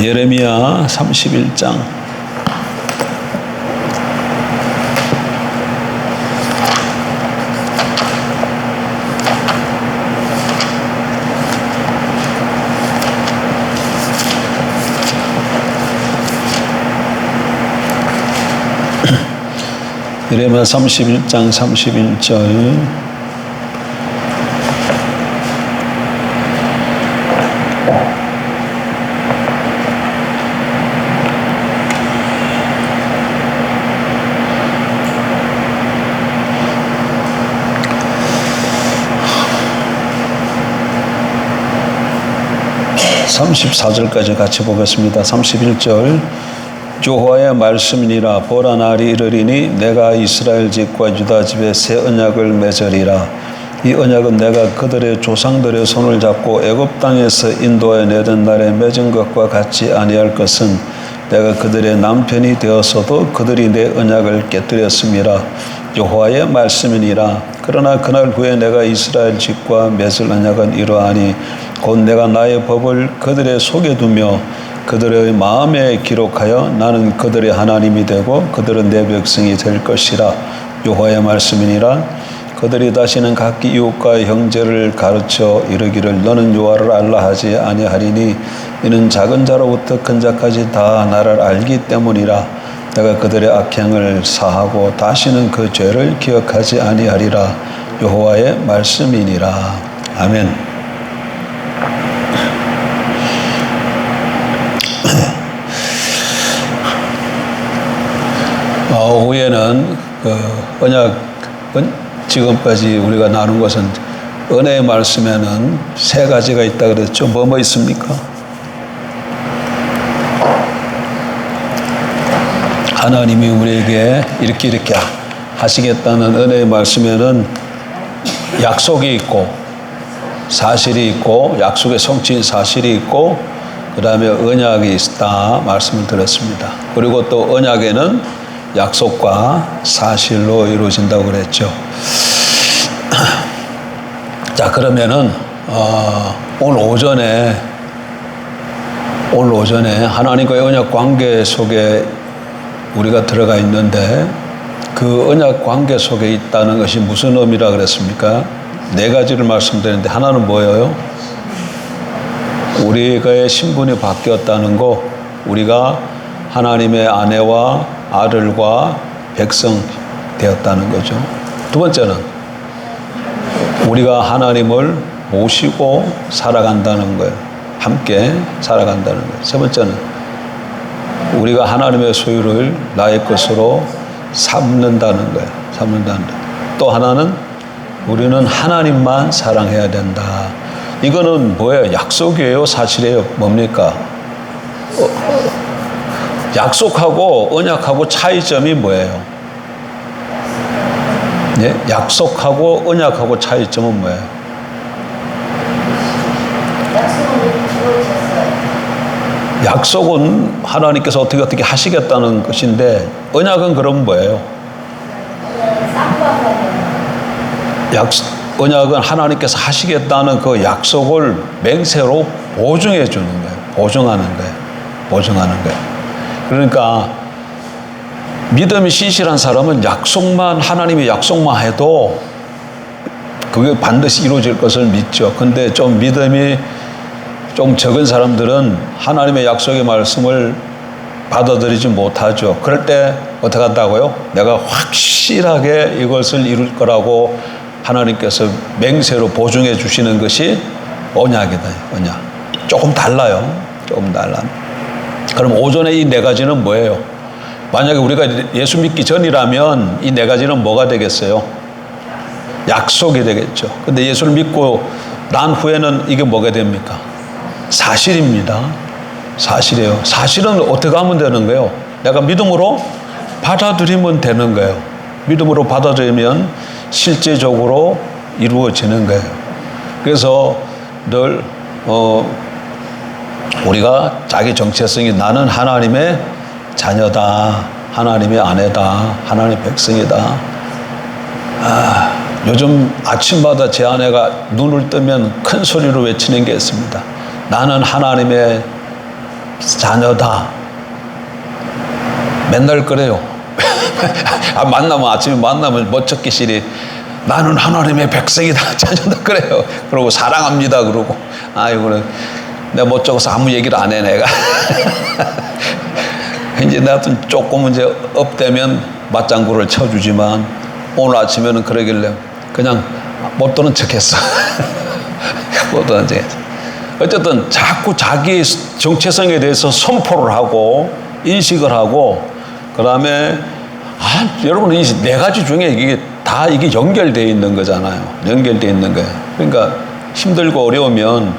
예레미야 31장. 예레미야 31장 31절. (34절까지) 같이 보겠습니다. 31절. 여호와의 말씀이니라. 보라, 날이 이르리니 내가 이스라엘 집과 유다 집에 새 언약을 맺으리라. 이 언약은 내가 그들의 조상들의 손을 잡고 애굽 땅에서 인도해 내던 날에 맺은 것과 같지 아니할 것은 내가 그들의 남편이 되었어도 그들이 내 언약을 깨뜨렸음이라. 여호와의 말씀이니라. 그러나 그날 후에 내가 이스라엘 집과 맺을 언약은 이러하니 곧 내가 나의 법을 그들의 속에 두며 그들의 마음에 기록하여 나는 그들의 하나님이 되고 그들은 내 백성이 될 것이라. 여호와의 말씀이니라. 그들이 다시는 각기 이웃과 형제를 가르쳐 이르기를 너는 여호와를 알라 하지 아니하리니 이는 작은 자로부터 큰 자까지 다 나를 알기 때문이라. 내가 그들의 악행을 사하고 다시는 그 죄를 기억하지 아니하리라. 여호와의 말씀이니라. 아멘. 오후에는 지금까지 우리가 나눈 것은 은혜의 말씀에는 세 가지가 있다 그랬죠. 뭐 있습니까? 하나님이 우리에게 이렇게 하시겠다는 은혜의 말씀에는 약속이 있고 사실이 있고 약속의 성취인 사실이 있고 그 다음에 언약이 있다 말씀을 드렸습니다. 그리고 또 언약에는 약속과 사실로 이루어진다고 그랬죠. 자, 그러면은 오늘 오전에 하나님과의 언약 관계 속에 우리가 들어가 있는데 그 언약 관계 속에 있다는 것이 무슨 의미라 그랬습니까? 네 가지를 말씀드렸는데 하나는 뭐예요? 우리의 신분이 바뀌었다는 거, 우리가 하나님의 아내와 아들과 백성 되었다는 거죠. 두 번째는 우리가 하나님을 모시고 살아간다는 거예요. 함께 살아간다는 거예요. 세 번째는 우리가 하나님의 소유를 나의 것으로 삼는다는 거예요. 삼는다는 거예요. 또 하나는 우리는 하나님만 사랑해야 된다. 이거는 뭐예요? 약속이에요? 사실이에요? 뭡니까? 약속하고 언약하고 차이점이 뭐예요? 예? 약속하고 언약하고 차이점은 뭐예요? 약속은 하나님께서 어떻게 하시겠다는 것인데 언약은 그럼 뭐예요? 언약은 하나님께서 하시겠다는 그 약속을 맹세로 보증해 주는 거예요. 보증하는 거예요. 그러니까 믿음이 신실한 사람은 하나님의 약속만 해도 그게 반드시 이루어질 것을 믿죠. 근데 좀 믿음이 좀 적은 사람들은 하나님의 약속의 말씀을 받아들이지 못하죠. 그럴 때 어떻게 한다고요? 내가 확실하게 이것을 이룰 거라고 하나님께서 맹세로 보증해 주시는 것이 언약이다. 언약. 조금 달라요. 그럼 오전에 이 네 가지는 뭐예요? 만약에 우리가 예수 믿기 전이라면 이 네 가지는 뭐가 되겠어요? 약속이 되겠죠. 근데 예수를 믿고 난 후에는 이게 뭐가 됩니까? 사실입니다. 사실이에요. 사실은 어떻게 하면 되는 거예요? 내가 믿음으로 받아들이면 되는 거예요. 믿음으로 받아들이면 실제적으로 이루어지는 거예요. 그래서 늘 우리가 자기 정체성이 나는 하나님의 자녀다, 하나님의 아내다, 하나님의 백성이다. 요즘 아침마다 제 아내가 눈을 뜨면 큰 소리로 외치는 게 있습니다. 나는 하나님의 자녀다. 맨날 그래요. 만나면 아침에 만나면 멋쩍기시리 나는 하나님의 백성이다. 자녀다 그래요. 그러고 사랑합니다. 그러고 아이고 내가 멋쩍어서 아무 얘기를 안 해 내가. 이제 나도 조금 이제 업되면 맞장구를 쳐주지만 오늘 아침에는 그러길래 그냥 못 도는 척했어. 못 도는 척했어. 어쨌든 자꾸 자기 정체성에 대해서 선포를 하고 인식을 하고 그다음에 여러분 이 네 가지 중에 이게 다 이게 연결되어 있는 거잖아요. 연결되어 있는 거예요. 그러니까 힘들고 어려우면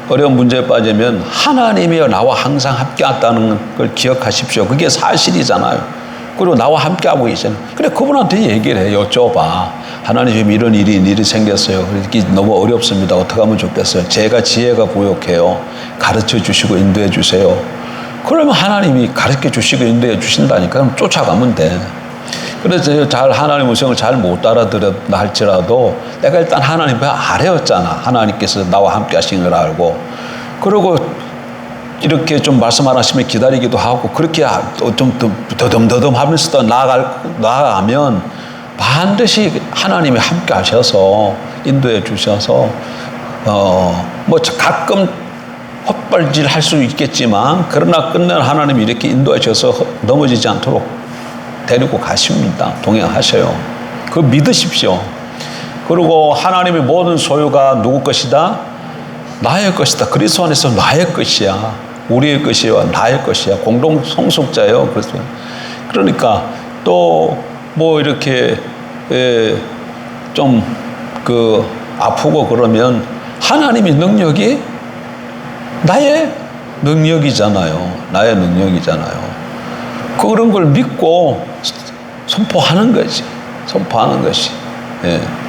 어려운 문제에 빠지면 하나님이 나와 항상 함께했다는 걸 기억하십시오. 그게 사실이잖아요. 그리고 나와 함께하고 계시잖아요. 그래 그분한테 얘기를 해. 여쭤봐. 하나님 지금 이런 일이 생겼어요. 이게 너무 어렵습니다. 어떻게 하면 좋겠어요. 제가 지혜가 부족해요. 가르쳐 주시고 인도해 주세요. 그러면 하나님이 가르쳐 주시고 인도해 주신다니까. 그럼 쫓아가면 돼. 그래서 하나님 음성을 잘 못 알아들었다 할지라도 내가 일단 하나님의 아래였잖아. 하나님께서 나와 함께 하신 걸 알고. 그리고 이렇게 좀 말씀 안 하시면 기다리기도 하고 그렇게 좀 더듬더듬 하면서도 나아가면 반드시 하나님이 함께 하셔서 인도해 주셔서 뭐 가끔 헛발질 할 수 있겠지만 그러나 끝내 하나님이 이렇게 인도하셔서 넘어지지 않도록 데리고 가십니다. 동행하셔요. 그거 믿으십시오. 그리고 하나님의 모든 소유가 누구 것이다? 나의 것이다. 그리스도 안에서 나의 것이야. 우리의 것이야. 나의 것이야. 공동 성속자예요. 그러니까 또 뭐 이렇게 좀 아프고 그러면 하나님의 능력이 나의 능력이잖아요. 나의 능력이잖아요. 그런 걸 믿고 선포하는 거지. 선포하는 것이.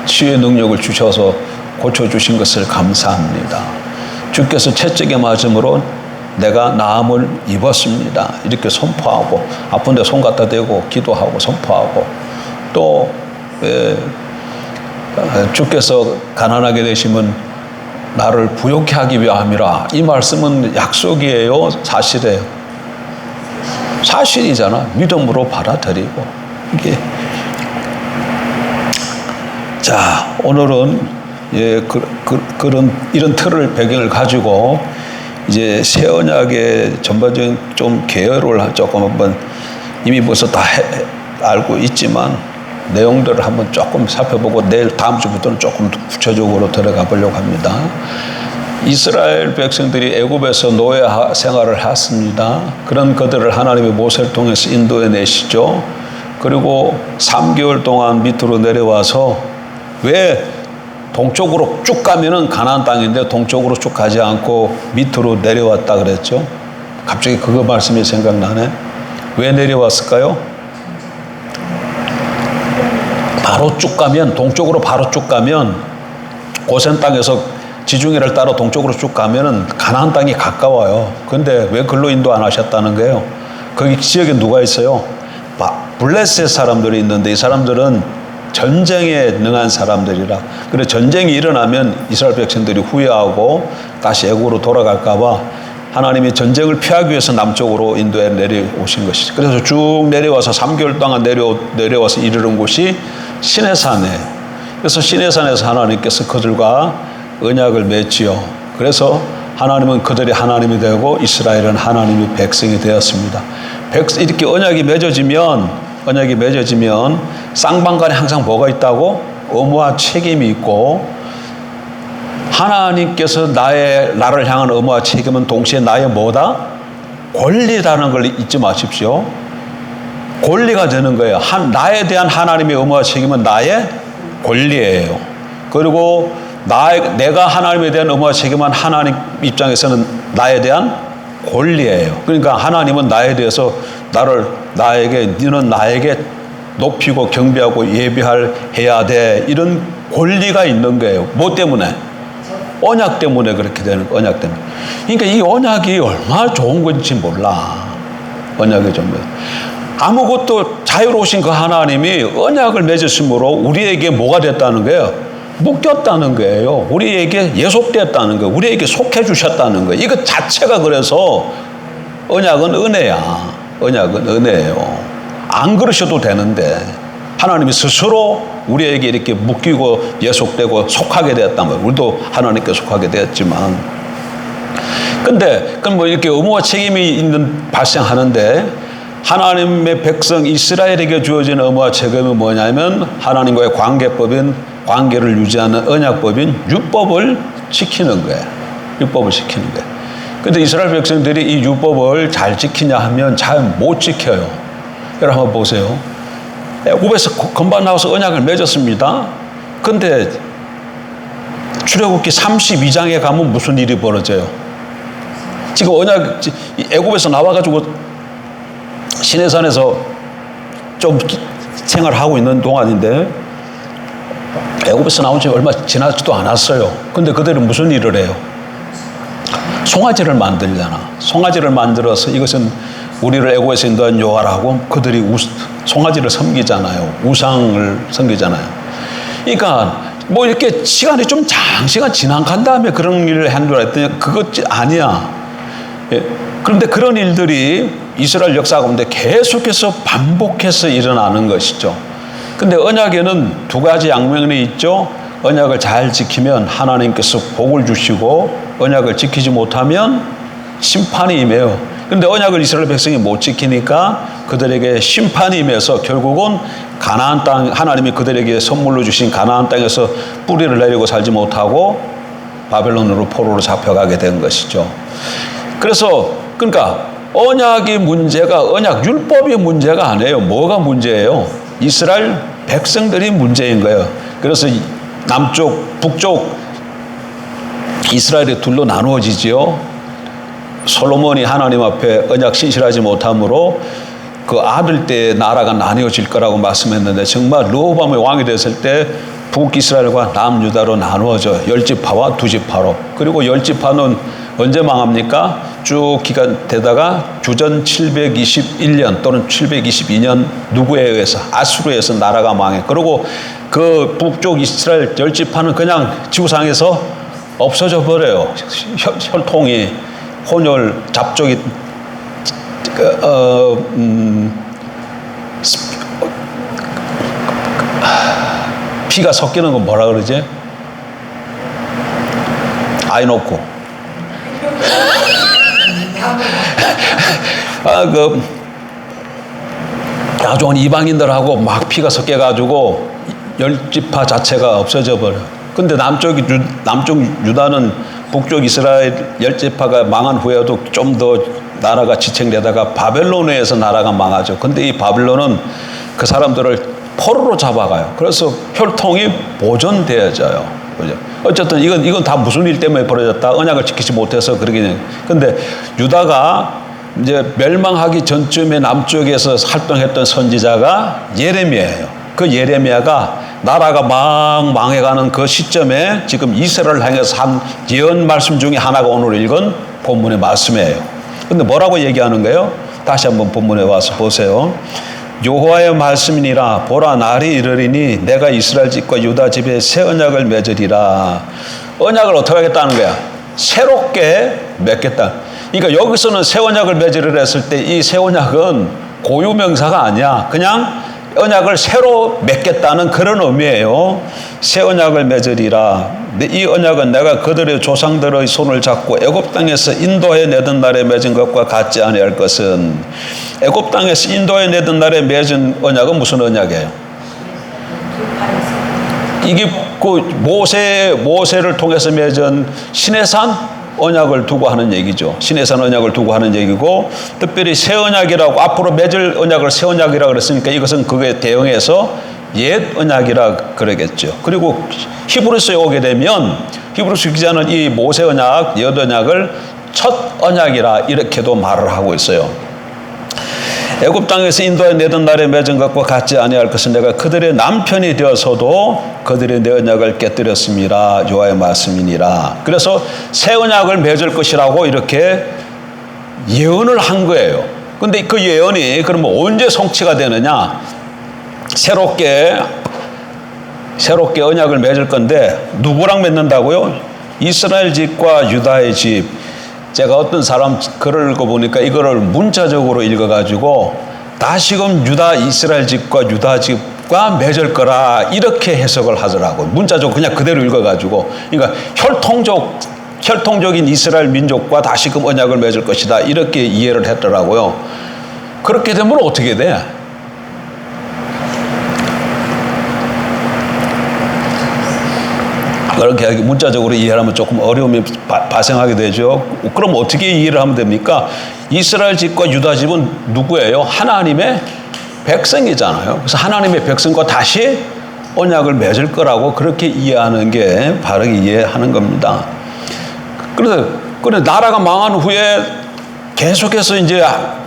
치유의 능력을 주셔서 고쳐주신 것을 감사합니다. 주께서 채찍에 맞음으로 내가 나음을 입었습니다. 이렇게 선포하고 아픈데 손 갖다 대고 기도하고 선포하고 또 주께서 가난하게 되시면 나를 부욕케 하기 위함이라. 이 말씀은 약속이에요. 사실이에요. 사실이잖아. 믿음으로 받아들이고 이게 자 오늘은 이런 틀을 배경을 가지고 이제 새 언약의 전반적인 좀 개요를 조금 한번 이미 벌써 다 알고 있지만 내용들을 한번 조금 살펴보고 내일 다음 주부터는 조금 구체적으로 들어가 보려고 합니다. 이스라엘 백성들이 애굽에서 노예 생활을 했습니다. 그런 그들을 하나님의 모세를 통해서 인도해 내시죠. 그리고 3개월 동안 밑으로 내려와서 왜 동쪽으로 쭉 가면은 가나안 땅인데 동쪽으로 쭉 가지 않고 밑으로 내려왔다 그랬죠. 갑자기 그거 말씀이 생각나네. 왜 내려왔을까요? 바로 쭉 가면 동쪽으로 바로 쭉 가면 고센 땅에서 지중해를 따라 동쪽으로 쭉 가면은 가나안 땅이 가까워요. 그런데 왜 글로 인도 안 하셨다는 거예요? 거기 지역에 누가 있어요? 블레셋 사람들이 있는데 이 사람들은 전쟁에 능한 사람들이라. 그래서 전쟁이 일어나면 이스라엘 백성들이 후회하고 다시 애국으로 돌아갈까 봐 하나님이 전쟁을 피하기 위해서 남쪽으로 인도에 내려오신 것이죠. 그래서 쭉 내려와서 3개월 동안 내려와서 이르는 곳이 시내산에. 그래서 시내산에서 하나님께서 그들과 언약을 맺지요. 그래서 하나님은 그들이 하나님이 되고 이스라엘은 하나님의 백성이 되었습니다. 이렇게 언약이 맺어지면 쌍방간에 항상 뭐가 있다고? 의무와 책임이 있고 하나님께서 나를 향한 의무와 책임은 동시에 나의 뭐다? 권리라는 걸 잊지 마십시오. 권리가 되는 거예요. 나에 대한 하나님의 의무와 책임은 나의 권리예요. 그리고 내가 하나님에 대한 의무와 책임은 하나님 입장에서는 나에 대한 권리예요. 그러니까 하나님은 나에 대해서 너는 나에게 높이고 경배하고 예배해야 돼. 이런 권리가 있는 거예요. 뭐 때문에? 언약 때문에 그렇게 되는 거예요. 언약 때문에. 그러니까 이 언약이 얼마나 좋은 건지 몰라. 언약이 좀 아무것도 자유로우신 그 하나님이 언약을 맺으심으로 우리에게 뭐가 됐다는 거예요? 묶였다는 거예요. 우리에게 예속됐다는 거예요. 우리에게 속해 주셨다는 거예요. 이것 자체가 그래서 언약은 은혜야. 언약은 은혜예요. 안 그러셔도 되는데 하나님이 스스로 우리에게 이렇게 묶이고 예속되고 속하게 되었다면, 우리도 하나님께 속하게 되었지만, 근데 그럼 뭐 이렇게 의무와 책임이 발생하는데, 하나님의 백성 이스라엘에게 주어진 의무와 책임은 뭐냐면 하나님과의 관계법인, 관계를 유지하는 언약법인 율법을 지키는 거예요. 율법을 지키는 거예요. 근데 이스라엘 백성들이 이 율법을 잘 지키냐 하면 잘 못 지켜요. 여러분 한번 보세요. 애굽에서 건반 나와서 언약을 맺었습니다. 근데 출애굽기 32장에 가면 무슨 일이 벌어져요? 지금 언약, 애굽에서 나와가지고 시내산에서 좀 생활하고 있는 동안인데, 애굽에서 나온 지 얼마 지나지도 않았어요. 근데 그들은 무슨 일을 해요? 송아지를 만들잖아. 송아지를 만들어서 이것은 우리를 애굽에서 인도한 여호와라고 그들이 송아지를 섬기잖아요. 우상을 섬기잖아요. 그러니까 뭐 이렇게 시간이 좀 장시간 지나간 다음에 그런 일을 한 줄 알았더니 그것 아니야. 예. 그런데 그런 일들이 이스라엘 역사 가운데 계속해서 반복해서 일어나는 것이죠. 근데 언약에는 두 가지 양면이 있죠. 언약을 잘 지키면 하나님께서 복을 주시고, 언약을 지키지 못하면 심판이 임해요. 그런데 언약을 이스라엘 백성이 못 지키니까 그들에게 심판이 임해서 결국은 가나안 땅, 하나님이 그들에게 선물로 주신 가나안 땅에서 뿌리를 내리고 살지 못하고 바벨론으로 포로로 잡혀가게 된 것이죠. 그래서 그러니까 언약의 문제가 언약 율법의 문제가 아니에요. 뭐가 문제예요? 이스라엘 백성들이 문제인 거예요. 그래서 남쪽, 북쪽 이스라엘이 둘로 나누어지지요. 솔로몬이 하나님 앞에 언약 신실하지 못함으로 그 아들 때 나라가 나뉘어질 거라고 말씀했는데, 정말 르호보암이 왕이 됐을 때 북이스라엘과 남유다로 나누어져 10지파와 2지파로. 그리고 10지파는 언제 망합니까? 쭉 기간 되다가 주전 721년 또는 722년 누구에 의해서, 아수르에 의해서 나라가 망해. 그리고 그 북쪽 이스라엘 10지파는 그냥 지구상에서 없어져 버려요. 혈통이, 혼혈, 잡족이 피가 섞이는 건 뭐라 그러지? 아이노쿠. 나중에 이방인들하고 막 피가 섞여가지고 10지파 자체가 없어져 버려. 근데 남쪽 유다는 북쪽 이스라엘 10지파가 망한 후에도 좀 더 나라가 지탱되다가 바벨론에 의해서 나라가 망하죠. 근데 이 바벨론은 그 사람들을 포로로 잡아가요. 그래서 혈통이 보존되어져요. 그죠? 어쨌든 이건 다 무슨 일 때문에 벌어졌다. 언약을 지키지 못해서 그러긴. 근데 유다가 이제 멸망하기 전쯤에 남쪽에서 활동했던 선지자가 예레미야예요. 그 예레미야가 나라가 막 망해가는 그 시점에 지금 이스라엘을 향해서 한 예언 말씀 중에 하나가 오늘 읽은 본문의 말씀이에요. 근데 뭐라고 얘기하는 거예요? 다시 한번 본문에 와서 보세요. 여호와의 말씀이니라. 보라, 날이 이르리니 내가 이스라엘 집과 유다 집에 새 언약을 맺으리라. 언약을 어떻게 하겠다는 거야? 새롭게 맺겠다. 그러니까 여기서는 새 언약을 맺으리라 했을 때 이 새 언약은 고유명사가 아니야. 그냥 언약을 새로 맺겠다는 그런 의미예요. 새 언약을 맺으리라. 이 언약은 내가 그들의 조상들의 손을 잡고 애굽 땅에서 인도해 내던 날에 맺은 것과 같지 아니할 것은, 애굽 땅에서 인도해 내던 날에 맺은 언약은 무슨 언약이에요? 이게 그 모세를 통해서 맺은 시내산 언약을 두고 하는 얘기죠. 시내산 언약을 두고 하는 얘기고, 특별히 새 언약이라고, 앞으로 맺을 언약을 새 언약이라고 그랬으니까 이것은 그거에 대응해서 옛 언약이라 그러겠죠. 그리고 히브리서에 오게 되면 히브리서 기자는 이 모세 언약, 옛 언약을 첫 언약이라 이렇게도 말을 하고 있어요. 애굽 땅에서 인도해 내던 날에 맺은 것과 같지 아니할 것은 내가 그들의 남편이 되어서도 그들의 내 언약을 깨뜨렸습니다. 여호와의 말씀이니라. 그래서 새 언약을 맺을 것이라고 이렇게 예언을 한 거예요. 근데 그 예언이 그러면 언제 성취가 되느냐? 새롭게 언약을 맺을 건데 누구랑 맺는다고요? 이스라엘 집과 유다의 집. 제가 어떤 사람 글을 읽어보니까 이거를 문자적으로 읽어가지고 다시금 유다 이스라엘 집과 유다 집과 맺을 거라 이렇게 해석을 하더라고요. 문자적으로 그냥 그대로 읽어가지고. 그러니까 혈통적인 이스라엘 민족과 다시금 언약을 맺을 것이다 이렇게 이해를 했더라고요. 그렇게 되면 어떻게 돼? 그렇게 문자적으로 이해하면 조금 어려움이 발생하게 되죠. 그럼 어떻게 이해를 하면 됩니까? 이스라엘 집과 유다 집은 누구예요? 하나님의 백성이잖아요. 그래서 하나님의 백성과 다시 언약을 맺을 거라고 그렇게 이해하는 게 바르게 이해하는 겁니다. 그래서 나라가 망한 후에 계속해서 이제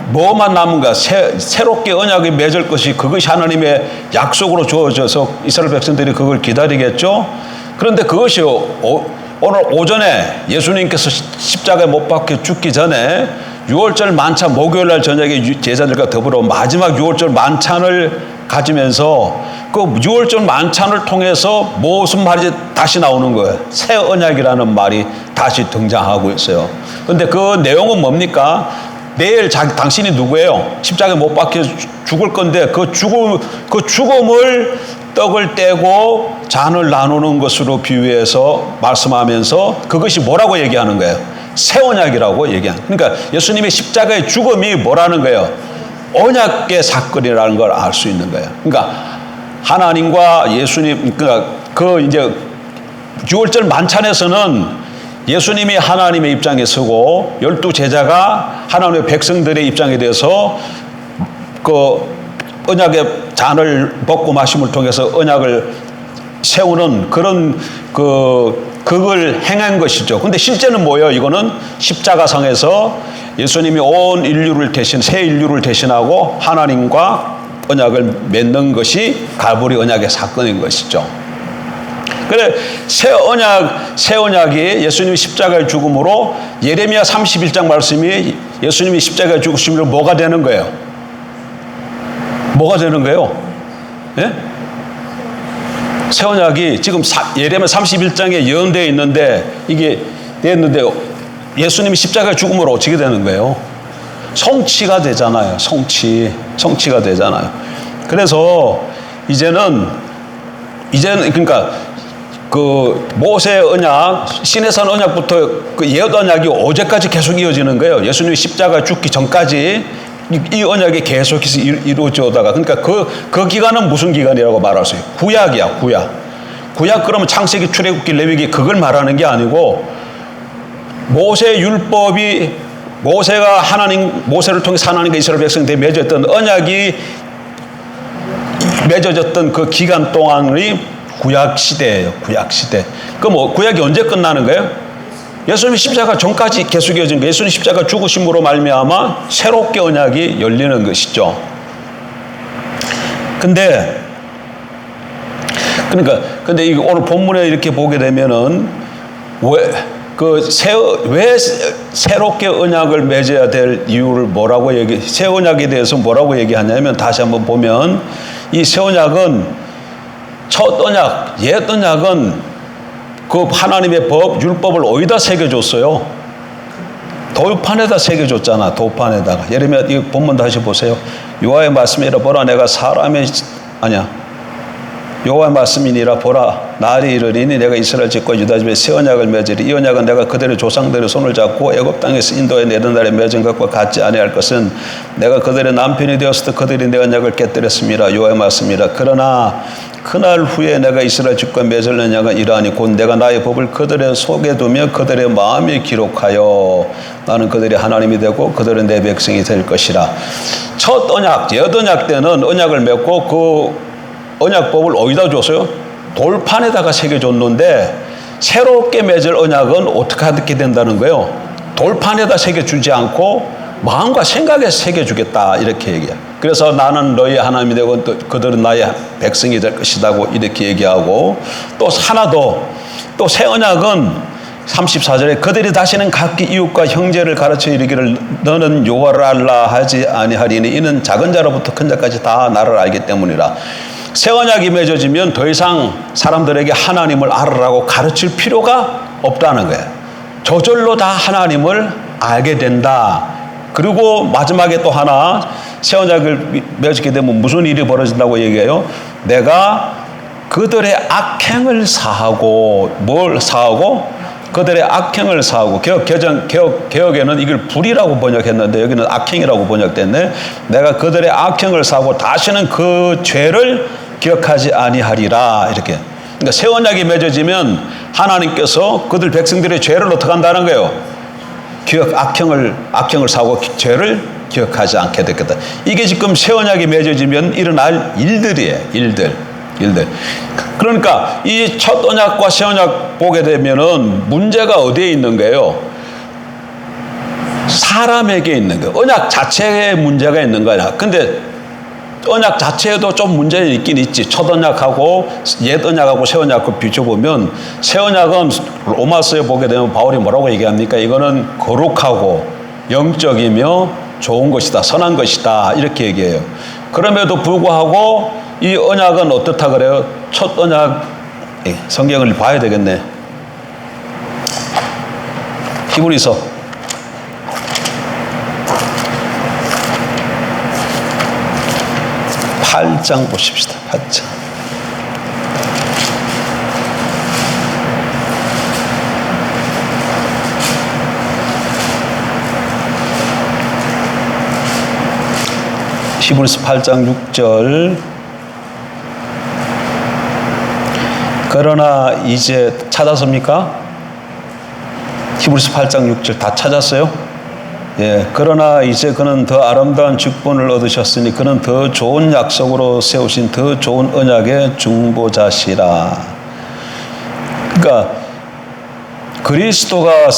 뭐만 남은가? 새롭게 언약이 맺을 것이 그것이 하나님의 약속으로 주어져서 이스라엘 백성들이 그걸 기다리겠죠. 그런데 그것이 오늘 오전에 예수님께서 십자가에 못 박혀 죽기 전에 6월절 만찬 목요일 날 저녁에 제자들과 더불어 마지막 6월절 만찬을 가지면서 그 6월절 만찬을 통해서 무슨 말이 다시 나오는 거예요. 새 언약이라는 말이 다시 등장하고 있어요. 그런데 그 내용은 뭡니까? 내일 당신이 누구예요? 십자가에 못 박혀 죽을 건데 그 죽음을 떡을 떼고 잔을 나누는 것으로 비유해서 말씀하면서 그것이 뭐라고 얘기하는 거예요? 새 언약이라고 얘기하는. 그러니까 예수님의 십자가의 죽음이 뭐라는 거예요? 언약의 사건이라는 걸 알 수 있는 거예요. 그러니까 하나님과 예수님, 그러니까 그 이제 6월절 만찬에서는 예수님이 하나님의 입장에 서고 12 제자가 하나님의 백성들의 입장에 대해서 그 언약의 잔을 먹고 마심을 통해서 언약을 세우는 그런 그걸 행한 것이죠. 근데 실제는 뭐예요? 이거는 십자가상에서 예수님이 온 인류를 새 인류를 대신하고 하나님과 언약을 맺는 것이 갈보리 언약의 사건인 것이죠. 그래 새 언약이 예수님이 십자가의 죽음으로 예레미야 31장 말씀이 예수님이 십자가의 죽으심으로 뭐가 되는 거예요? 뭐가 되는 거예요? 예? 새 언약이 지금 예레미야 31장에 예언되어 있는데 이게 됐는데 예수님이 십자가의 죽음으로 어떻게 되는 거예요? 성취가 되잖아요. 성취가 되잖아요. 그래서 이제는 그러니까 그 모세 언약, 시내산 언약부터 그 옛 언약이 어제까지 계속 이어지는 거예요. 예수님이 십자가 죽기 전까지 이 언약이 계속해서 이루어져 오다가 그러니까 그 기간은 무슨 기간이라고 말할 수 있어요? 구약이야, 구약. 구약 그러면 창세기, 출애굽기, 레위기 그걸 말하는 게 아니고 모세 율법이 모세를 통해서 하나님과 이스라엘 백성들이 맺었던 언약이 맺어졌던 그 기간 동안의 구약 시대예요. 구약 시대. 그럼 구약이 언제 끝나는 거예요? 예수님이 십자가 전까지 계속 이어진 거예요. 예수님 십자가 죽으심으로 말미암아 새롭게 언약이 열리는 것이죠. 근데 오늘 본문에 이렇게 보게 되면은 왜 새롭게 언약을 맺어야 될 이유를 새 언약에 대해서 뭐라고 얘기하냐면 다시 한번 보면 이 새 언약은 첫 언약, 옛 언약은 그 하나님의 법, 율법을 어디다 새겨줬어요? 돌판에다 새겨줬잖아. 돌판에다가. 예레미야 이 본문 다시 보세요. 여호와의 말씀이라 보라 내가 여호와의 말씀이니라 보라 날이 이르리니 내가 이스라엘 집과 유다 집에 새 언약을 맺으리. 이 언약은 내가 그들의 조상들의 손을 잡고 애굽 땅에서 인도해 내던 날에 맺은 것과 같지 아니할 것은 내가 그들의 남편이 되었을 때 그들이 내 언약을 깨뜨렸습니다. 여호와의 말씀이라. 그러나 그날 후에 내가 이스라엘 집과 맺을 언약은 이러하니 곧 내가 나의 법을 그들의 속에 두며 그들의 마음에 기록하여 나는 그들의 하나님이 되고 그들은 내 백성이 될 것이라. 첫 언약, 옛 언약 때는 언약을 맺고 그 언약법을 어디다 줬어요? 돌판에다가 새겨줬는데 새롭게 맺을 언약은 어떻게 된다는 거예요? 돌판에다 새겨주지 않고 마음과 생각에 새겨주겠다 이렇게 얘기해요. 그래서 나는 너희의 하나님이 되고 그들은 나의 백성이 될 것이라고 이렇게 얘기하고 또 하나 더 또 새 언약은 34절에 그들이 다시는 각기 이웃과 형제를 가르쳐 이르기를 너는 여호와를 알라 하지 아니하리니 이는 작은 자로부터 큰 자까지 다 나를 알기 때문이라. 새 언약이 맺어지면 더 이상 사람들에게 하나님을 알으라고 가르칠 필요가 없다는 거예요. 저절로 다 하나님을 알게 된다. 그리고 마지막에 또 하나, 새 언약을 맺게 되면 무슨 일이 벌어진다고 얘기해요? 내가 그들의 악행을 사하고, 뭘 사하고? 그들의 악행을 사하고. 개혁에는 이걸 불이라고 번역했는데 여기는 악행이라고 번역됐네. 내가 그들의 악행을 사하고 다시는 그 죄를 기억하지 아니하리라. 이렇게. 그러니까 새 언약이 맺어지면 하나님께서 그들 백성들의 죄를 어떻게 한다는 거예요? 악행을 사고 죄를 기억하지 않게 됐겠다. 이게 지금 새 언약이 맺어지면 일어날 일들이에요. 일들. 그러니까 이 첫 언약과 새 언약 보게 되면은 문제가 어디에 있는 거예요? 사람에게 있는 거예요. 언약 자체에 문제가 있는 거야. 근데 언약 자체에도 좀 문제가 있긴 있지. 첫 언약하고 옛 언약하고 새 언약을 비춰보면, 새 언약은 로마서에 보게 되면 바울이 뭐라고 얘기합니까? 이거는 거룩하고 영적이며 좋은 것이다, 선한 것이다, 이렇게 얘기해요. 그럼에도 불구하고 이 언약은 어떻다 그래요? 첫 언약, 성경을 봐야 되겠네. 히브리서 8장 보십시다. 8장. 히브리서 8장 6절. 그러나 이제 찾았습니까? 히브리서 8장 6절 다 찾았어요? 예, 그러나 이제 그는 더 아름다운 직분을 얻으셨으니 그는 더 좋은 약속으로 세우신 더 좋은 언약의 중보자시라. 그러니까 그리스도가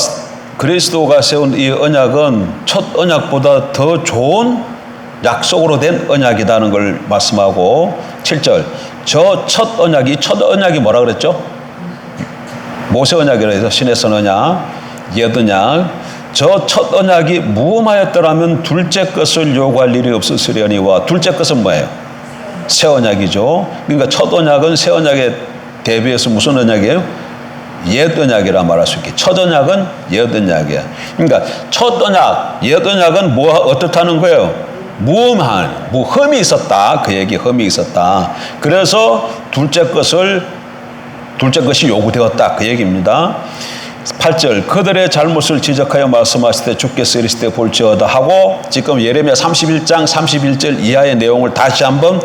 세운 이 언약은 첫 언약보다 더 좋은 약속으로 된 언약이라는 걸 말씀하고, 7절. 첫 언약이 뭐라 그랬죠? 모세 언약이라 해서 신에서 언약, 옛 언약. 저 첫 언약이 무엄하였더라면 둘째 것을 요구할 일이 없었으려니와. 둘째 것은 뭐예요? 새 언약이죠. 그러니까 첫 언약은 새 언약에 대비해서 무슨 언약이에요? 옛 언약이라 말할 수 있게. 첫 언약은 옛 언약이야. 그러니까 첫 언약, 옛 언약은 어떻다는 거예요? 흠이 있었다. 그 얘기, 흠이 있었다. 그래서 둘째 것이 요구되었다. 그 얘기입니다. 8절. 그들의 잘못을 지적하여 말씀하실 때 주께서 이르시되 볼지어다 하고, 지금 예레미야 31장 31절 이하의 내용을 다시 한번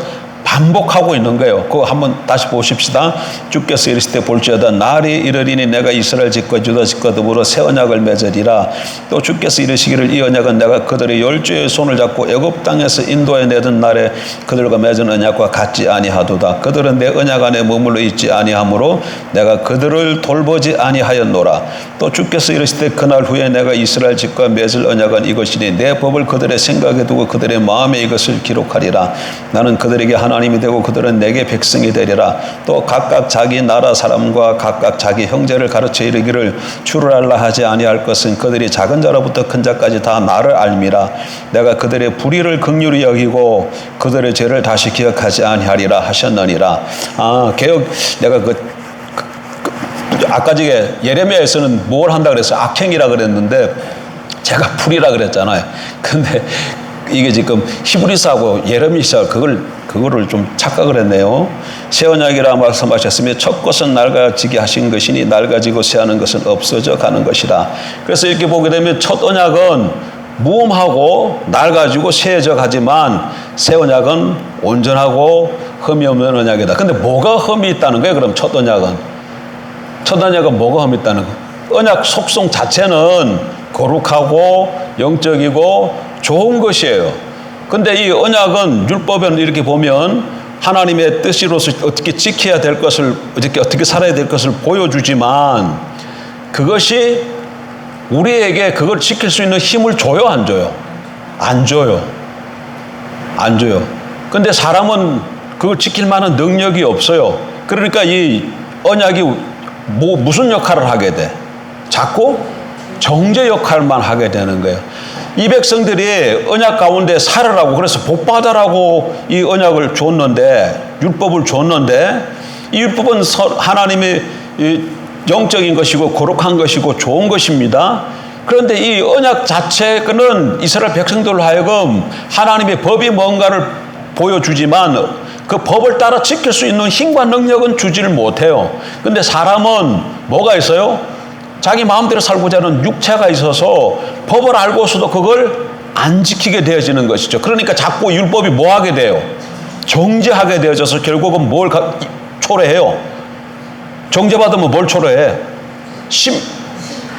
반복하고 있는 거예요. 그거 한번 다시 보십시다. 주께서 이르시되 볼지어다 날이 이르리니 내가 이스라엘 집과 유다 집과 더불어 새 언약을 맺으리라. 또 주께서 이르시기를 이 언약은 내가 그들의 열조의 손을 잡고 애굽 땅에서 인도해 내던 날에 그들과 맺은 언약과 같지 아니하도다. 그들은 내 언약 안에 머물러 있지 아니하므로 내가 그들을 돌보지 아니하였노라. 또 주께서 이르시되 그날 후에 내가 이스라엘 집과 맺을 언약은 이것이니 내 법을 그들의 생각에 두고 그들의 마음에 이것을 기록하리라. 나는 그들에게 하나님이 되고 그들은 내게 백성이 되리라. 또 각각 자기 나라 사람과 각각 자기 형제를 가르쳐 이르기를 주를 알라 하지 아니할 것은 그들이 작은 자로부터 큰 자까지 다 나를 알미라. 내가 그들의 불의를 긍휼히 여기고 그들의 죄를 다시 기억하지 아니하리라 하셨느니라. 내가 아까 전에 예레미야에서는 뭘 한다 그랬어요? 악행이라 그랬는데 제가 불의라 그랬잖아요. 근데 이게 지금 히브리서하고 예레미야서 그거를 좀 착각을 했네요. 새 언약이라 말씀하셨으며 첫 것은 낡아지게 하신 것이니 낡아지고 새하는 것은 없어져 가는 것이라. 그래서 이렇게 보게 되면 첫 언약은 무엄하고 낡아지고 새해져 가지만 새 언약은 온전하고 흠이 없는 언약이다. 근데 뭐가 흠이 있다는 거예요? 그럼 첫 언약은 뭐가 흠이 있다는 거예요? 언약 속성 자체는 거룩하고 영적이고 좋은 것이에요. 근데 이 언약은 율법에는 이렇게 보면 하나님의 뜻으로서 어떻게 지켜야 될 것을, 어떻게 살아야 될 것을 보여주지만 그것이 우리에게 그걸 지킬 수 있는 힘을 줘요, 안 줘요? 안 줘요. 근데 사람은 그걸 지킬 만한 능력이 없어요. 그러니까 이 언약이 무슨 역할을 하게 돼? 자꾸 정죄 역할만 하게 되는 거예요. 이 백성들이 언약 가운데 살으라고, 그래서 복받으라고 이 언약을 줬는데, 율법을 줬는데, 이 율법은 하나님의 영적인 것이고 거룩한 것이고 좋은 것입니다. 그런데 이 언약 자체는 이스라엘 백성들로 하여금 하나님의 법이 뭔가를 보여주지만 그 법을 따라 지킬 수 있는 힘과 능력은 주지를 못해요. 근데 사람은 뭐가 있어요? 자기 마음대로 살고자 하는 육체가 있어서 법을 알고서도 그걸 안 지키게 되어지는 것이죠. 그러니까 자꾸 율법이 뭐 하게 돼요? 정죄하게 되어져서 결국은 뭘 초래해요? 정죄받으면 뭘 초래해?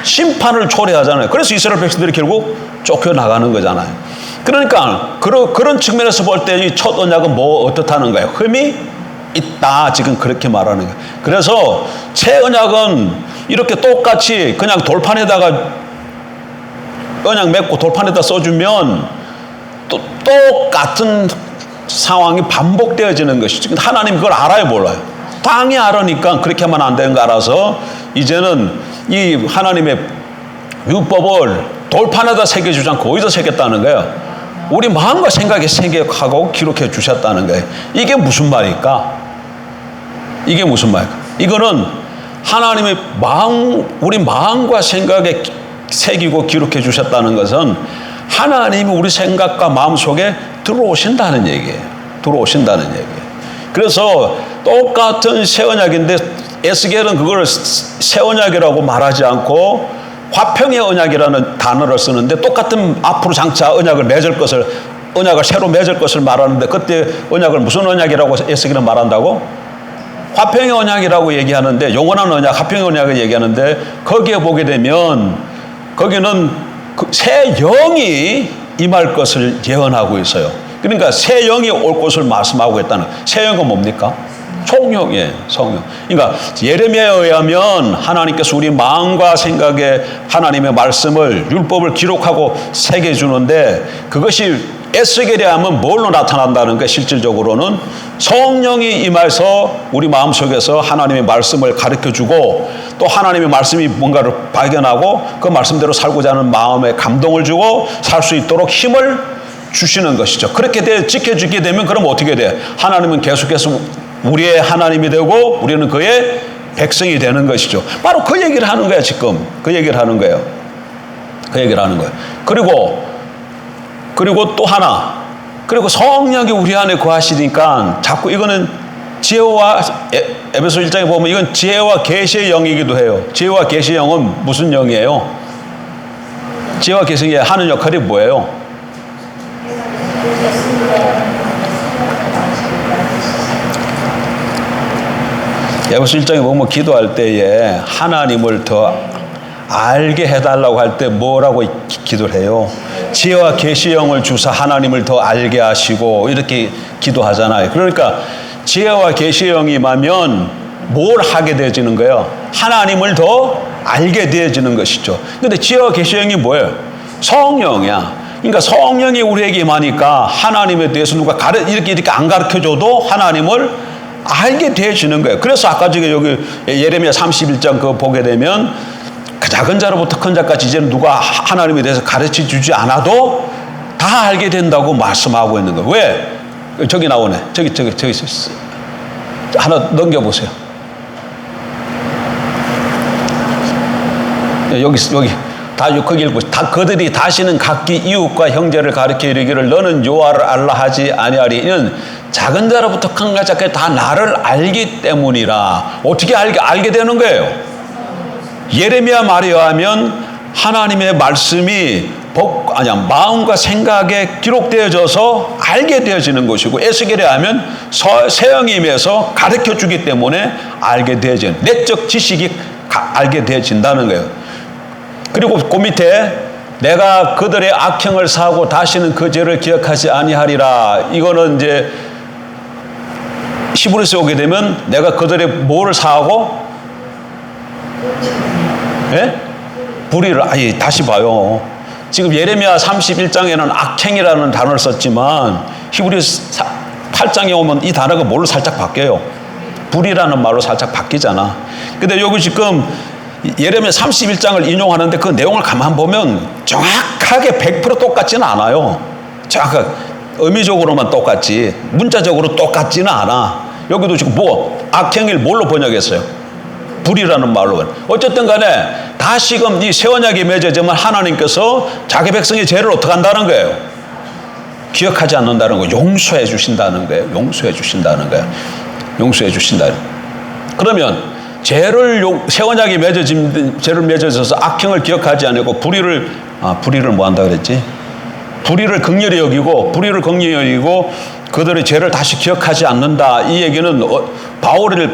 심판을 초래하잖아요. 그래서 이스라엘 백성들이 결국 쫓겨나가는 거잖아요. 그러니까 그런 측면에서 볼 때 이 첫 언약은 뭐 어떻다는 거예요? 흠이 있다. 지금 그렇게 말하는 거예요. 그래서 새 언약은 이렇게 똑같이 그냥 돌판에다가 언약 맺고 돌판에다 써주면 또 똑같은 상황이 반복되어지는 것이죠. 하나님 그걸 알아요, 몰라요? 당연히 알으니까 그렇게 하면 안 되는 거 알아서 이제는 이 하나님의 율법을 돌판에다 새겨주지 않고 어디서 새겼다는 거예요? 우리 마음과 생각에 새겨하고 기록해 주셨다는 거예요. 이게 무슨 말일까? 이게 무슨 말일까? 이거는 하나님의 우리 마음과 생각에 새기고 기록해 주셨다는 것은 하나님이 우리 생각과 마음 속에 들어오신다는 얘기예요. 들어오신다는 얘기예요. 그래서 똑같은 새 언약인데 에스겔은 그걸 새 언약이라고 말하지 않고 화평의 언약이라는 단어를 쓰는데 똑같은 앞으로 장차 언약을 새로 맺을 것을 말하는데 그때 언약을 무슨 언약이라고 에스겔은 말한다고? 화평의 언약이라고 얘기하는데 영원한 언약, 화평의 언약을 얘기하는데 거기에 보게 되면 거기는 새 영이 임할 것을 예언하고 있어요. 그러니까 새 영이 올 것을 말씀하고 있다는 새 영은 뭡니까? 성령이에요. 성령. 그러니까 예레미야에 의하면 하나님께서 우리 마음과 생각에 하나님의 말씀을 율법을 기록하고 새겨주는데 그것이 에스겔에 하면 뭘로 나타난다는 게 실질적으로는 성령이 임해서 우리 마음속에서 하나님의 말씀을 가르쳐주고 또 하나님의 말씀이 뭔가를 발견하고 그 말씀대로 살고자 하는 마음에 감동을 주고 살 수 있도록 힘을 주시는 것이죠. 그렇게 지켜주게 되면 그럼 어떻게 돼? 하나님은 계속해서 우리의 하나님이 되고 우리는 그의 백성이 되는 것이죠. 바로 그 얘기를 하는 거야 지금. 그 얘기를 하는 거예요. 그 얘기를 하는 거예요. 그리고 또 하나. 그리고 성령이 우리 안에 거하시니까 자꾸 이거는 지혜와 에베소 1장에 보면 이건 지혜와 계시의 영이기도 해요. 지혜와 계시의 영은 무슨 영이에요? 지혜와 계시의 하는 역할이 뭐예요? 에베소 1장에 보면 기도할 때에 하나님을 더 알게 해달라고 할 때 뭐라고 기도를 해요? 지혜와 계시의 영을 주사 하나님을 더 알게 하시고 이렇게 기도하잖아요. 그러니까 지혜와 계시의 영이 임하면 뭘 하게 되어지는 거예요? 하나님을 더 알게 되어지는 것이죠. 그런데 지혜와 계시의 영이 뭐예요? 성령이야. 그러니까 성령이 우리에게 임하니까 하나님에 대해서 누가 이렇게 안 가르쳐줘도 하나님을 알게 되어지는 거예요. 그래서 아까 저기 여기 예레미야 31장 그거 보게 되면 그 작은 자로부터 큰 자까지 이제는 누가 하나님에 대해서 가르쳐 주지 않아도 다 알게 된다고 말씀하고 있는 거예요. 왜? 저기 나오네. 저기 하나 넘겨보세요. 여기 다 거기 읽고 다 그들이 다시는 각기 이웃과 형제를 가르쳐 이르기를 너는 여호와를 알라 하지 아니하리. 이는 작은 자로부터 큰 자까지 다 나를 알기 때문이라. 어떻게 알게 되는 거예요? 예레미야 말에 의하면 하나님의 말씀이 마음과 생각에 기록되어져서 알게 되어지는 것이고 에스겔에 하면 새 영이 임해서 가르쳐 주기 때문에 알게 되어지는 내적 지식이 알게 되어진다는 거예요. 그리고 그 밑에 내가 그들의 악행을 사하고 다시는 그 죄를 기억하지 아니하리라. 이거는 이제 히브리서에 오게 되면 내가 그들의 뭐를 사하고 예? 불의를 다시 봐요. 지금 예레미야 31장에는 악행이라는 단어를 썼지만 히브리 8장에 오면 이 단어가 뭘로 살짝 바뀌어요? 불의라는 말로 살짝 바뀌잖아. 근데 여기 지금 예레미야 31장을 인용하는데 그 내용을 가만 보면 정확하게 100% 똑같지는 않아요. 정확하게 의미적으로만 똑같지 문자적으로 똑같지는 않아. 여기도 지금 악행일 뭘로 번역했어요? 불이라는 말로. 어쨌든 간에 다시금 이 새 언약이 맺어지면 하나님께서 자기 백성의 죄를 어떻게 한다는 거예요? 기억하지 않는다는 거, 용서해 주신다는 거예요. 용서해 주신다는 거예요. 용서해 주신다. 그러면 죄를 새 언약이 죄를 맺어져서 악행을 기억하지 않고 불의를 뭐 한다 그랬지? 불의를 긍휼히 여기고 그들의 죄를 다시 기억하지 않는다. 이 얘기는 바울은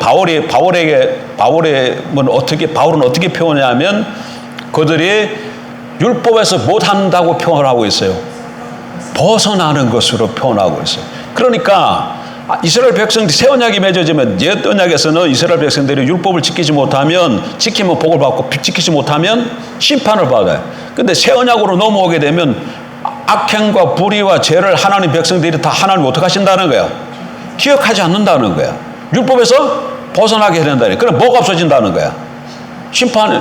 어떻게 표현하냐면 그들이 율법에서 못 한다고 표현을 하고 있어요. 벗어나는 것으로 표현하고 있어요. 그러니까 이스라엘 백성들이 새 언약이 맺어지면 옛 언약에서는 이스라엘 백성들이 율법을 지키면 복을 받고 지키지 못하면 심판을 받아요. 근데 새 언약으로 넘어오게 되면 악행과 불의와 죄를 하나님 백성들이 다 하나님 어떻게 하신다는 거야? 기억하지 않는다는 거야. 율법에서 벗어나게 된다니. 그럼 뭐가 없어진다는 거야? 심판이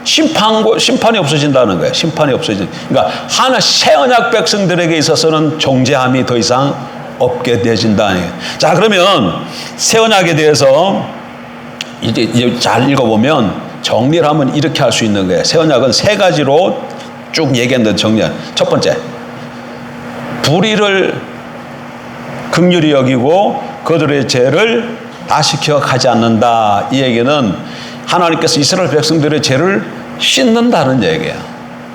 없어진다는 거야. 심판이 없어진. 그러니까 새 언약 백성들에게 있어서는 정죄함이 더 이상 없게 되진다니. 자, 그러면 새 언약에 대해서 이제 잘 읽어보면 정리를 하면 이렇게 할 수 있는 거예요. 새 언약은 세 가지로 쭉 얘기했는데 정리한. 첫 번째, 불의를 긍휼히 여기고 그들의 죄를 다시 기억하지 않는다. 이 얘기는 하나님께서 이스라엘 백성들의 죄를 씻는다는 얘기예요.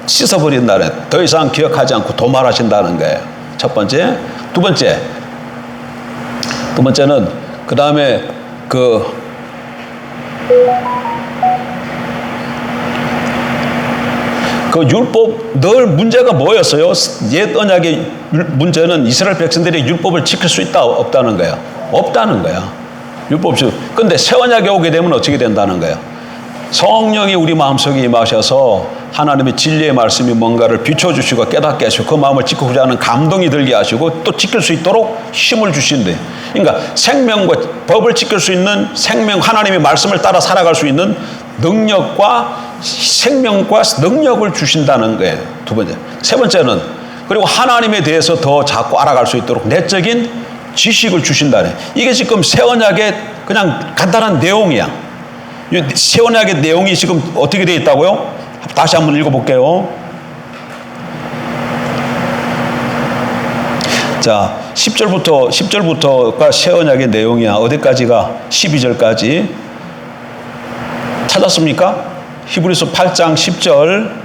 씻어버린다는, 더 이상 기억하지 않고 도말하신다는 거예요. 첫 번째. 두 번째는 그 다음에 그 율법 늘 문제가 뭐였어요? 옛 언약의 문제는 이스라엘 백성들이 율법을 지킬 수 있다 없다는 거야. 없다는 거야. 율법 없이. 근데 새 언약에 오게 되면 어떻게 된다는 거야? 성령이 우리 마음속에 임하셔서 하나님의 진리의 말씀이 뭔가를 비춰주시고 깨닫게 하시고 그 마음을 지키고자 하는 감동이 들게 하시고 또 지킬 수 있도록 힘을 주신대. 그러니까 생명과 법을 지킬 수 있는 하나님의 말씀을 따라 살아갈 수 있는 생명과 능력을 주신다는 거예요. 두 번째. 세 번째는 그리고 하나님에 대해서 더 자꾸 알아갈 수 있도록 내적인 지식을 주신다네. 이게 지금 새 언약의 그냥 간단한 내용이야. 새 언약의 내용이 지금 어떻게 되어 있다고요? 다시 한번 읽어볼게요. 자, 10절부터가 새 언약의 내용이야. 어디까지가? 12절까지. 찾았습니까? 히브리서 8장 10절.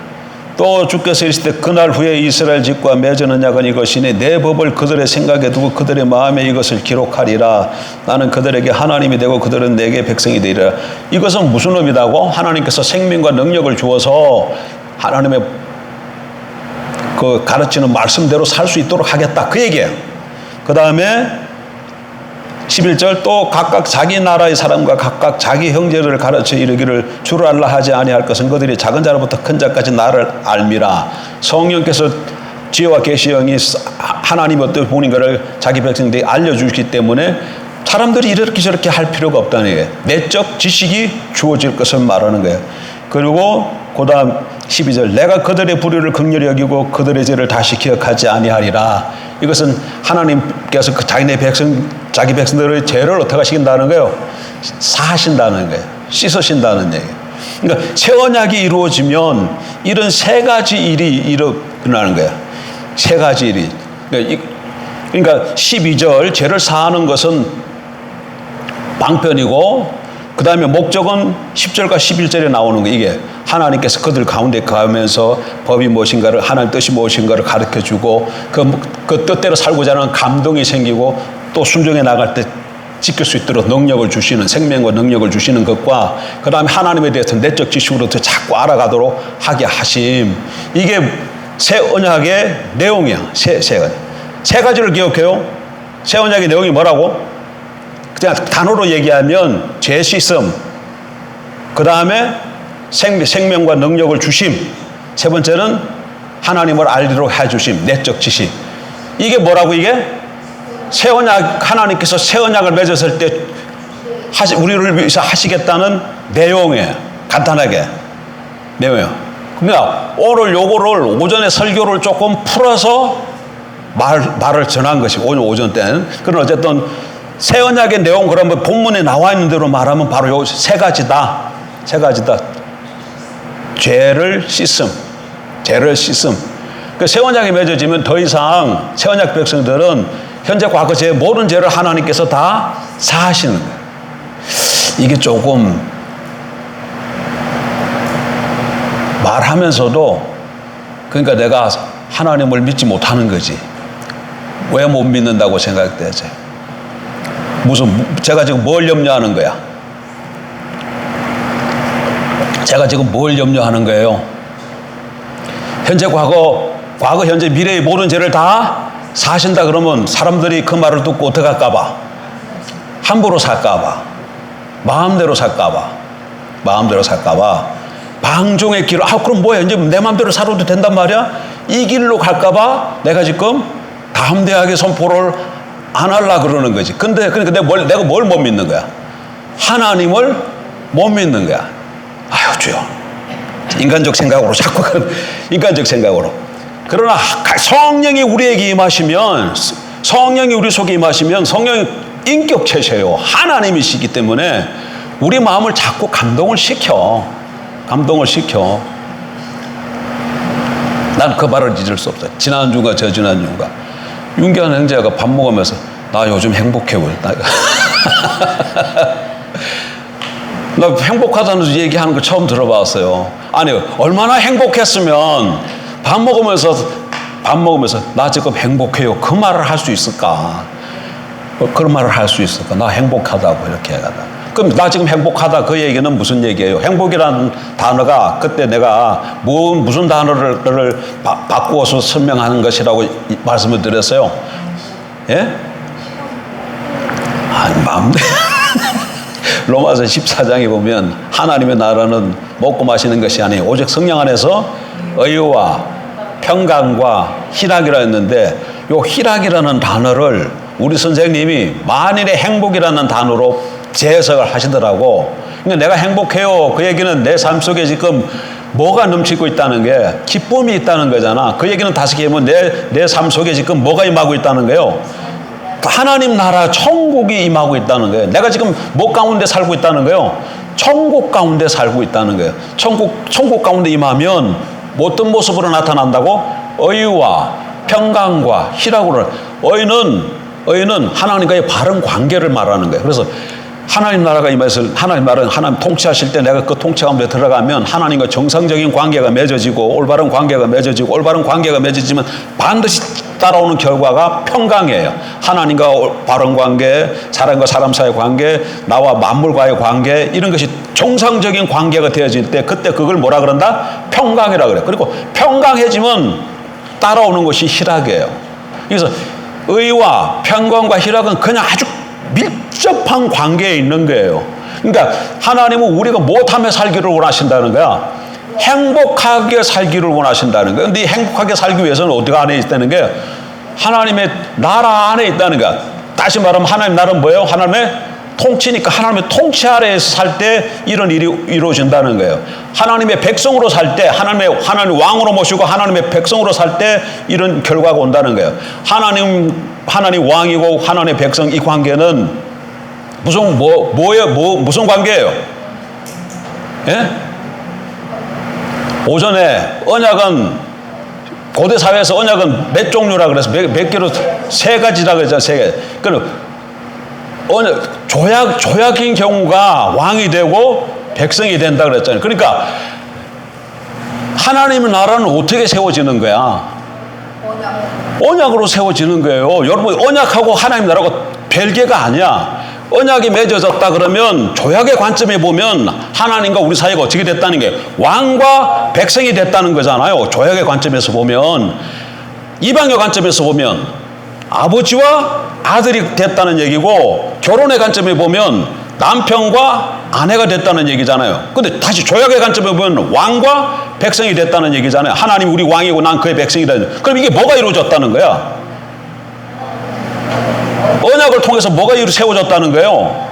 또 주께서 이르시되 그날 후에 이스라엘 집과 맺은 언약은 이것이니 내 법을 그들의 생각에 두고 그들의 마음에 이것을 기록하리라. 나는 그들에게 하나님이 되고 그들은 내게 백성이 되리라. 이것은 무슨 의미다고? 하나님께서 생명과 능력을 주어서 하나님의 그 가르치는 말씀대로 살 수 있도록 하겠다. 그 얘기예요. 그 다음에 11절. 또 각각 자기 나라의 사람과 각각 자기 형제를 가르쳐 이르기를 주를 알라 하지 아니할 것은 그들이 작은 자로부터 큰 자까지 나를 알미라. 성령께서 지혜와 계시 영이 하나님이 어떤 분인가를 자기 백성들이 알려주기 때문에 사람들이 이렇게 저렇게 할 필요가 없다는 거예요. 내적 지식이 주어질 것을 말하는 거예요. 그리고 그 다음 12절. 내가 그들의 불의를 긍휼히 여기고 그들의 죄를 다시 기억하지 아니하리라. 이것은 하나님께서 자기 백성들의 죄를 어떻게 하신다는 거예요? 사하신다는 거예요. 씻으신다는 얘기예요. 그러니까 새 언약이 이루어지면 이런 세 가지 일이 일어나는 거예요. 세 가지 일이. 그러니까 12절 죄를 사하는 것은 방편이고 그 다음에 목적은 10절과 11절에 나오는 거. 이게 하나님께서 그들 가운데 가면서 법이 무엇인가를, 하나님 뜻이 무엇인가를 가르쳐주고 그 뜻대로 살고자 하는 감동이 생기고 또 순종해 나갈 때 지킬 수 있도록 능력을 주시는, 생명과 능력을 주시는 것과 그 다음에 하나님에 대해서 내적 지식으로 더 자꾸 알아가도록 하게 하심. 이게 새 언약의 내용이야. 세 가지를 기억해요. 새 언약의 내용이 뭐라고? 그냥 단어로 얘기하면 죄 씻음, 그 다음에 생명과 능력을 주심, 세 번째는 하나님을 알도록 해주심, 내적 지식. 이게 뭐라고 이게? 새 언약, 하나님께서 새 언약을 맺었을 때 우리를 위해서 하시겠다는 내용이에요. 간단하게 내용이에요. 그러니까 오늘 요거를 오전에 설교를 조금 풀어서 말을 전한 것이 오늘 오전 때는. 그런 어쨌든 새 언약의 내용 그러면 본문에 나와 있는 대로 말하면 바로 요 세 가지다. 세 가지다. 죄를 씻음. 그 새 언약이 맺어지면 더 이상 새 언약 백성들은 현재 과거 죄 모든 죄를 하나님께서 다 사하시는 거예요. 이게 조금 말하면서도 그러니까 내가 하나님을 믿지 못하는 거지. 왜 못 믿는다고 생각되지? 제가 지금 뭘 염려하는 거야? 제가 지금 뭘 염려하는 거예요? 현재, 과거, 현재, 미래의 모든 죄를 다 사신다 그러면 사람들이 그 말을 듣고 어떻게 할까 봐? 함부로 살까 봐. 마음대로 살까 봐. 방종의 길, 그럼 뭐야? 이제 내 마음대로 살아도 된단 말이야? 이 길로 갈까 봐 내가 지금 담대하게 선포를 안 하려고 그러는 거지. 근데 그러니까 내가 뭘 못 믿는 거야? 하나님을 못 믿는 거야. 아유, 주여. 인간적 생각으로 자꾸 인간적 생각으로. 그러나 성령이 우리에게 임하시면, 성령이 우리 속에 임하시면 성령이 인격체셔요. 하나님이시기 때문에 우리 마음을 자꾸 감동을 시켜. 난 그 말을 잊을 수 없어요. 지난주가 저지난주가 윤기한 형제가 밥 먹으면서 나 요즘 행복해 보여. 나 행복하다는 얘기하는 거 처음 들어봤어요. 아니, 얼마나 행복했으면 밥 먹으면서 나 지금 행복해요. 그 말을 할 수 있을까? 그런 말을 할 수 있을까? 나 행복하다고 이렇게 해가지고. 그럼 나 지금 행복하다 그 얘기는 무슨 얘기예요? 행복이라는 단어가 그때 내가 무슨 단어를 바꾸어서 설명하는 것이라고 말씀을 드렸어요. 예? 아니, 마음대로. 로마서 14장에 보면 하나님의 나라는 먹고 마시는 것이 아니에요. 오직 성령 안에서 의와 평강과 희락이라 했는데 이 희락이라는 단어를 우리 선생님이 만일의 행복이라는 단어로 재해석을 하시더라고. 그러니까 내가 행복해요. 그 얘기는 내 삶 속에 지금 뭐가 넘치고 있다는 게 기쁨이 있다는 거잖아. 그 얘기는 다시 얘기하면 내 삶 속에 지금 뭐가 임하고 있다는 거예요. 하나님 나라 천국이 임하고 있다는 거예요. 내가 지금 뭐 가운데 살고 있다는 거예요. 천국 가운데 살고 있다는 거예요. 천국 가운데 임하면 어떤 모습으로 나타난다고? 의와 평강과 희락으로. 의는 하나님과의 바른 관계를 말하는 거예요. 그래서 하나님 나라가 임해서 하나님 나라는 하나님 통치하실 때 내가 그 통치 가운데 들어가면 하나님과 정상적인 관계가 맺어지고 올바른 관계가 맺어지면 반드시 따라오는 결과가 평강이에요. 하나님과 바른 관계, 사람과 사람 사이의 관계, 나와 만물과의 관계, 이런 것이 정상적인 관계가 되어질 때 그때 그걸 뭐라 그런다? 평강이라 그래. 그리고 평강해지면 따라오는 것이 희락이에요. 그래서 의와 평강과 희락은 그냥 아주 밀접한 관계에 있는 거예요. 그러니까 하나님은 우리가 못하며 살기를 원하신다는 거야. 행복하게 살기를 원하신다는 거야. 근데 이 행복하게 살기 위해서는 어디가 안에 있다는 게 하나님의 나라 안에 있다는 거야. 다시 말하면 하나님 나라는 뭐예요? 하나님의 통치니까 하나님의 통치 아래에서 살 때 이런 일이 이루어진다는 거예요. 하나님의 백성으로 살 때 하나님 왕으로 모시고 하나님의 백성으로 살 때 이런 결과가 온다는 거예요. 하나님 왕이고 하나님의 백성, 이 관계는 무슨 관계예요? 예? 오전에 언약은 고대 사회에서 언약은 몇 종류라 그래서 몇 개로 세 가지라 그랬잖아요. 세 개. 그럼 조약인 경우가 왕이 되고 백성이 된다 그랬잖아요. 그러니까 하나님의 나라는 어떻게 세워지는 거야? 언약으로 세워지는 거예요. 여러분, 언약하고 하나님 나라가 별개가 아니야. 언약이 맺어졌다 그러면 조약의 관점에 보면 하나님과 우리 사이가 어떻게 됐다는 게 왕과 백성이 됐다는 거잖아요. 조약의 관점에서 보면. 이방의 관점에서 보면 아버지와 아들이 됐다는 얘기고, 결혼의 관점에 보면 남편과 아내가 됐다는 얘기잖아요. 근데 다시 조약의 관점에 보면 왕과 백성이 됐다는 얘기잖아요. 하나님 우리 왕이고 난 그의 백성이다. 그럼 이게 뭐가 이루어졌다는 거야? 언약을 통해서 뭐가 세워졌다는 거예요?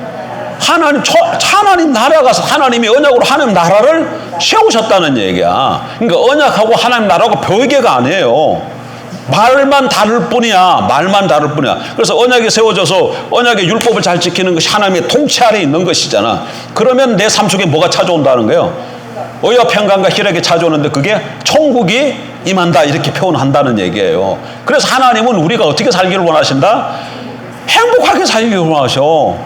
하나님 나라가 하나님이 언약으로 하나님 나라를 세우셨다는 얘기야. 그러니까 언약하고 하나님 나라하고 별개가 아니에요. 말만 다를 뿐이야. 말만 다를 뿐이야. 그래서 언약이 세워져서 언약의 율법을 잘 지키는 것이 하나님의 통치 아래 있는 것이잖아. 그러면 내 삶 속에 뭐가 찾아온다는 거예요? 의와 평강과 희락이 찾아오는데 그게 천국이 임한다 이렇게 표현한다는 얘기예요. 그래서 하나님은 우리가 어떻게 살기를 원하신다? 행복하게 살기를 원하셔.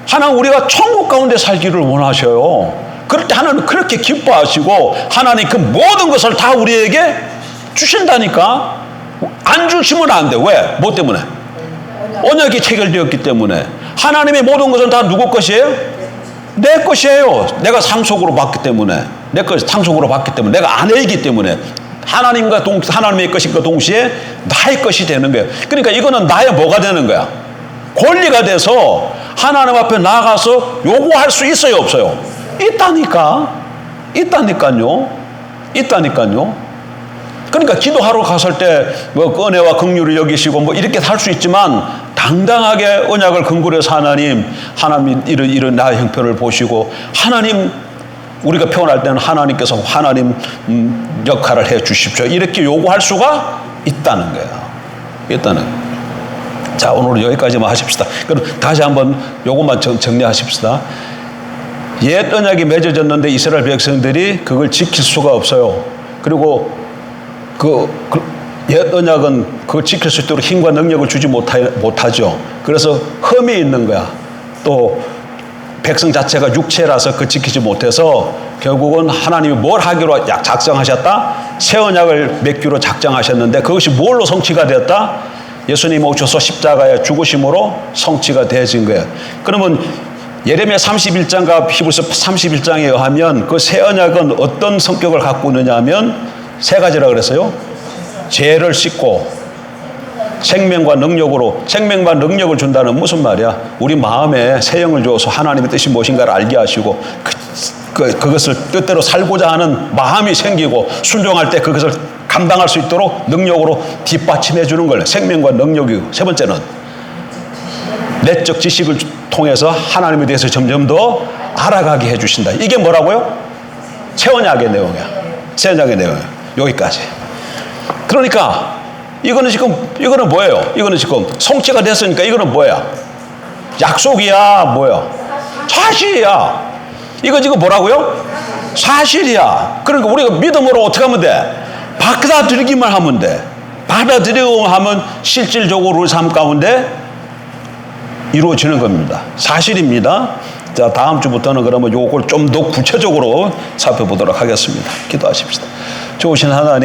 하나님 우리가 천국 가운데 살기를 원하셔요. 그럴 때 하나님은 그렇게 기뻐하시고 하나님 그 모든 것을 다 우리에게 주신다니까. 안 주시면 안 돼. 왜? 뭐 때문에? 언약이 체결되었기 때문에. 하나님의 모든 것은 다 누구 것이에요? 내 것이에요. 내가 상속으로 받기 때문에. 내 것 상속으로 받기 때문에. 내가 아내이기 때문에. 하나님의 것인가 동시에 나의 것이 되는 거예요. 그러니까 이거는 나의 뭐가 되는 거야? 권리가 돼서 하나님 앞에 나가서 요구할 수 있어요, 없어요? 있다니까요. 그러니까 기도하러 갔을 때 뭐 은혜와 긍휼을 여기시고 뭐 이렇게 할 수 있지만 당당하게 언약을 근거로 해서 하나님 이런 나의 형편을 보시고 하나님 우리가 표현할 때는 하나님께서 하나님 역할을 해 주십시오. 이렇게 요구할 수가 있다는 거예요. 자, 오늘은 여기까지만 하십시다. 그럼 다시 한번 요것만 정리하십시다. 옛 언약이 맺어졌는데 이스라엘 백성들이 그걸 지킬 수가 없어요. 그리고 옛 언약은 그걸 지킬 수 있도록 힘과 능력을 주지 못하죠. 그래서 흠이 있는 거야. 또 백성 자체가 육체라서 그 지키지 못해서 결국은 하나님이 뭘 하기로 작정하셨다? 새 언약을 맺기로 작정하셨는데 그것이 뭘로 성취가 되었다? 예수님이 오셔서 십자가에 죽으심으로 성취가 되어진 거예요. 그러면 예레미야 31장과 히브리서 31장에 의하면 그 새 언약은 어떤 성격을 갖고 있느냐 하면 세 가지라 그랬어요. 죄를 씻고 생명과 능력을 준다는 무슨 말이야? 우리 마음에 새 영을 주어서 하나님의 뜻이 무엇인가를 알게 하시고 그것을 뜻대로 살고자 하는 마음이 생기고 순종할 때 그것을 감당할 수 있도록 능력으로 뒷받침해 주는 거예요. 생명과 능력이고 세 번째는 내적 지식을 통해서 하나님에 대해서 점점 더 알아가게 해주신다. 이게 뭐라고요? 새 언약의 내용이야. 여기까지. 그러니까 이거는 뭐예요? 이거는 지금 성취가 됐으니까 이거는 뭐야? 약속이야, 뭐야? 사실이야. 이거 지금 뭐라고요? 사실이야. 그러니까 우리가 믿음으로 어떻게 하면 돼? 받아들이기만 하면 돼. 받아들이기만 하면 실질적으로 우리 삶 가운데 이루어지는 겁니다. 사실입니다. 자, 다음 주부터는 그러면 요걸 좀 더 구체적으로 살펴보도록 하겠습니다. 기도하십시다. 좋으신 하나님,